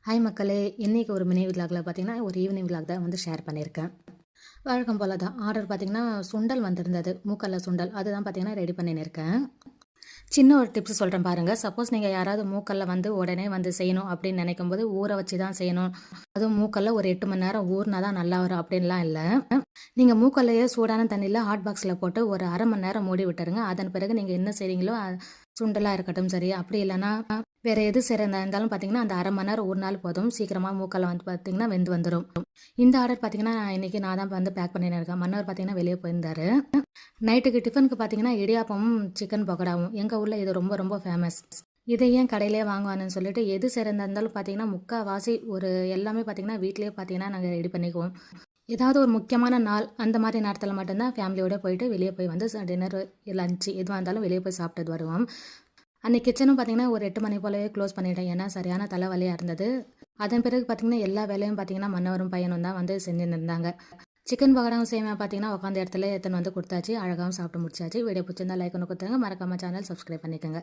Hi மக்களே! இன்னைக்கு ஒரு மினி விலாக்ல பார்த்தீங்கன்னா, ஒரு ஈவினிங் விலாக் தான் வந்து ஷேர் பண்ணியிருக்கேன். வழக்கம் போல தான் ஆர்டர் பார்த்தீங்கன்னா, சுண்டல் வந்திருந்தது. மூக்கல்ல சுண்டல். அதுதான் பார்த்தீங்கன்னா ரெடி பண்ணின்னு இருக்கேன். சின்ன ஒரு டிப்ஸ் சொல்கிறேன் பாருங்க. சப்போஸ் நீங்கள் யாராவது மூக்கல்ல வந்து உடனே வந்து செய்யணும் அப்படின்னு நினைக்கும்போது, ஊற வச்சு தான் செய்யணும். அதுவும் மூக்கல்ல ஒரு 8 மணி நேரம் ஊறினா தான் நல்லா வரும் அப்படின்லாம் இல்ல. நீங்க மூக்கல்லையே சூடான தண்ணியில ஹாட் பாக்ஸில் போட்டு ஒரு 1/2 மணி நேரம் மூடி விட்டுருங்க. அதன் பிறகு நீங்க என்ன செய்றீங்களோ, சுண்டலா இருக்கட்டும் சரி, அப்படி இல்லைன்னா வேற எது செய்றதா இருந்தாலும் பார்த்தீங்கன்னா, அந்த 1/2 மணி நேரம் ஊறினாலும் போதும். சீக்கிரமா மூக்கல்ல வந்து பார்த்தீங்கன்னா வெந்து வந்துரும். இந்த ஆர்டர் பார்த்தீங்கன்னா, இன்னைக்கு நான் தான் வந்து பேக் பண்ணின்னு இருக்கேன். மன்னவர் பார்த்தீங்கன்னா வெளியே போயிருந்தாரு. நைட்டுக்கு டிஃபனுக்கு பார்த்தீங்கன்னா, இடியாப்பமும், சிக்கன் பக்கோடாவும். எங்க ஊர்ல இது ரொம்ப ரொம்ப ஃபேமஸ். இதை ஏன் கடையிலேயே வாங்குவானுன்னு சொல்லிட்டு, எது செய்றதா இருந்தாலும் பார்த்தீங்கன்னா, முக்காவாசி ஒரு எல்லாமே பார்த்தீங்கன்னா, வீட்லயே பார்த்தீங்கன்னா நாங்க ரெடி பண்ணிக்குவோம். ஏதாவது ஒரு முக்கியமான நாள், அந்த மாரி நேரத்தில மட்டும் தான் ஃபேமிலியோட போயிட்டு வெளிய போய் வந்து டின்னர், லஞ்ச் எதுவா இருந்தாலும் வெளிய போய் சாப்பிட்டுட்டு வருவோம். அன்னைக்கு கிச்சனும் பார்த்தீங்கன்னா, ஒரு 8 மணி போலவே க்ளோஸ் பண்ணிட்டேன். ஏன்னா, சரியான தலைவலியா இருந்தது. அதன் பிறகு பார்த்தீங்கன்னா, எல்லா வேலையும் பார்த்தீங்கன்னா, மன்னவரும் பையனும் தான் வந்து செஞ்சுன்னு இருந்தாங்க. சிக்கன் பக்கோடாவும் சேமியா பார்த்தீங்கன்னா, உட்காந்த இடத்துல எடுத்துன்னு வந்து குடுத்தாச்சு. அழகாவும் சாப்பிட்டு முடிச்சாச்சு. வீடியோ பிடிச்சிருந்தா லைக் ஒண்ணு குடுத்துருங்க. மறக்காம சேனல் சப்ஸ்கிரைப் பண்ணிக்கோங்க.